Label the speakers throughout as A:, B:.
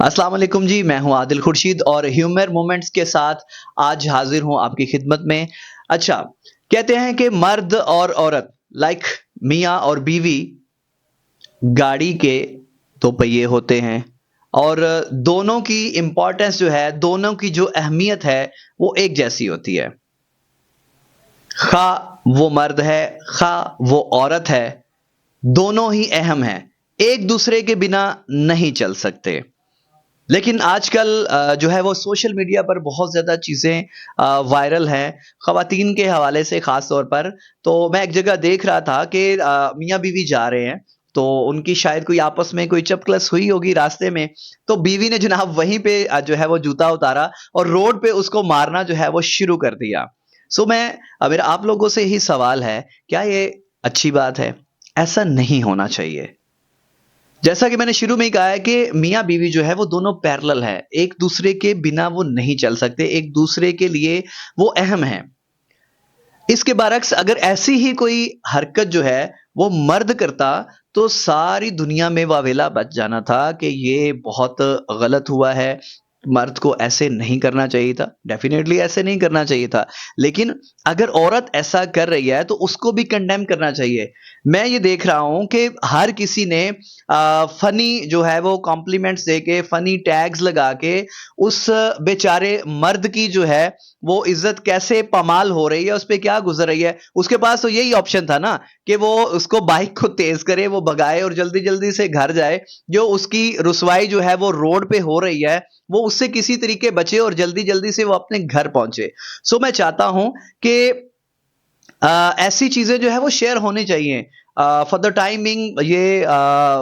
A: अस्सलाम वालेकुम जी। मैं हूं आदिल खुर्शीद और ह्यूमर मोमेंट्स के साथ आज हाजिर हूं आपकी खिदमत में। अच्छा, कहते हैं कि मर्द और औरत लाइक मियाँ और बीवी गाड़ी के दो पहिए होते हैं और दोनों की इम्पोर्टेंस जो है, दोनों की जो अहमियत है वो एक जैसी होती है। खा वो मर्द है, खा वो औरत है, दोनों ही अहम हैं, एक दूसरे के बिना नहीं चल सकते। लेकिन आजकल जो है वो सोशल मीडिया पर बहुत ज़्यादा चीज़ें वायरल हैं, ख़वातीन के हवाले से ख़ास तौर पर। तो मैं एक जगह देख रहा था कि मियाँ-बीवी जा रहे हैं, तो उनकी शायद कोई आपस में कोई चपकलस हुई होगी रास्ते में, तो बीवी ने जनाब वहीं पे जो है वो जूता उतारा और रोड पे उसको मारना जो है वो शुरू कर दिया। सो मेरा आप लोगों से यही सवाल है, क्या ये अच्छी बात है? ऐसा नहीं होना चाहिए। जैसा कि मैंने शुरू में ही कहा है कि मियाँ बीवी जो है वो दोनों पैरेलल है, एक दूसरे के बिना वो नहीं चल सकते, एक दूसरे के लिए वो अहम है। इसके बरअक्स अगर ऐसी ही कोई हरकत जो है वो मर्द करता तो सारी दुनिया में वावेला बच जाना था कि ये बहुत गलत हुआ है, मर्द को ऐसे नहीं करना चाहिए था, डेफिनेटली ऐसे नहीं करना चाहिए था। लेकिन अगर औरत ऐसा कर रही है तो उसको भी कंडेम करना चाहिए। मैं ये देख रहा हूँ कि हर किसी ने फनी जो है वो कॉम्प्लीमेंट्स देके, फनी टैग्स लगा के उस बेचारे मर्द की जो है वो इज्जत कैसे पमाल हो रही है, उस पे क्या गुजर रही है। उसके पास तो यही ऑप्शन था ना कि वो उसको बाइक को तेज करे, वो भगाए और जल्दी जल्दी से घर जाए। जो उसकी रुसवाई जो है वो रोड पे हो रही है, वो उससे किसी तरीके बचे और जल्दी जल्दी से वो अपने घर पहुंचे। सो मैं चाहता हूं कि ऐसी चीज़ें जो है वो शेयर होनी चाहिए। फॉर द टाइमिंग ये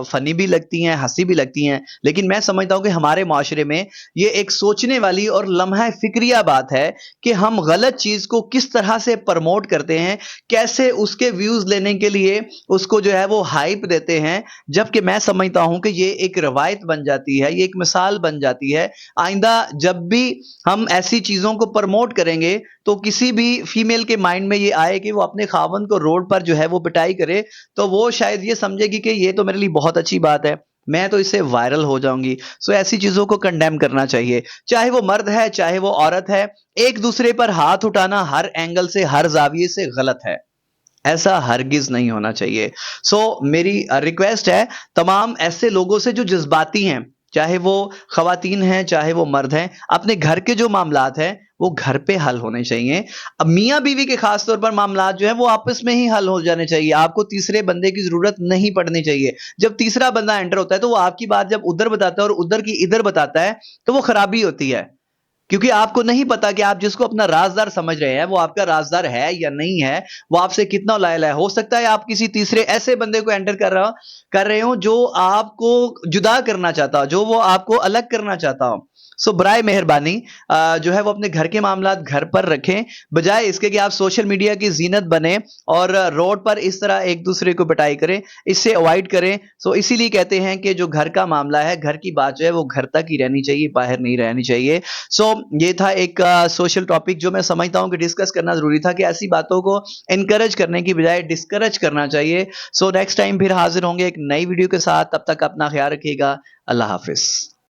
A: फ़नी भी लगती हैं, हँसी भी लगती हैं, लेकिन मैं समझता हूँ कि हमारे माशरे में ये एक सोचने वाली और लम्हा फ़िक्रिया बात है कि हम गलत चीज़ को किस तरह से प्रमोट करते हैं, कैसे उसके व्यूज़ लेने के लिए उसको जो है वो हाइप देते हैं, जबकि मैं समझता हूँ कि ये एक रवायत बन जाती है, ये एक मिसाल बन जाती है। आइंदा जब भी हम ऐसी चीज़ों को प्रमोट करेंगे, तो किसी भी फीमेल के माइंड में ये आए कि वो अपने खावंद को रोड पर जो है वो पिटाई करे, तो वो शायद ये समझेगी कि ये तो मेरे लिए बहुत अच्छी बात है, मैं तो इससे वायरल हो जाऊंगी। सो ऐसी चीजों को कंडेम करना चाहिए, चाहे वो मर्द है चाहे वो औरत है। एक दूसरे पर हाथ उठाना हर एंगल से, हर जाविये से गलत है, ऐसा हरगिज नहीं होना चाहिए। सो मेरी रिक्वेस्ट है तमाम ऐसे लोगों से जो जज्बाती हैं, चाहे वो खवातीन हैं चाहे वो मर्द हैं, अपने घर के जो मामलात हैं वो घर पे हल होने चाहिए। अब मियाँ बीवी के खास तौर पर मामलात जो है वो आपस में ही हल हो जाने चाहिए, आपको तीसरे बंदे की जरूरत नहीं पड़नी चाहिए। जब तीसरा बंदा एंटर होता है तो वो आपकी बात जब उधर बताता है और उधर की इधर बताता है, तो वो खराबी होती है, क्योंकि आपको नहीं पता कि आप जिसको अपना राज़दार समझ रहे हैं, वो आपका राज़दार है या नहीं है, वो आपसे कितना लॉयल है। हो सकता है आप किसी तीसरे ऐसे बंदे को एंटर कर रहे हो जो आपको जुदा करना चाहता हो, जो वो आपको अलग करना चाहता हो। सो बराए मेहरबानी जो है वो अपने घर के मामलात घर पर रखें, बजाय इसके कि आप सोशल मीडिया की ज़ीनत बने और रोड पर इस तरह एक दूसरे को पिटाई करें, इससे अवॉइड करें। सो इसीलिए कहते हैं कि जो घर का मामला है, घर की बात जो है वो घर तक ही रहनी चाहिए, बाहर नहीं रहनी चाहिए। सो ये था एक सोशल टॉपिक जो मैं समझता हूँ कि डिस्कस करना ज़रूरी था, कि ऐसी बातों को एनकरेज करने की बजाय डिस्करेज करना चाहिए। सो नेक्स्ट टाइम फिर हाज़िर होंगे एक नई वीडियो के साथ, तब तक अपना ख़्याल रखिएगा। अल्लाह हाफ़िज़।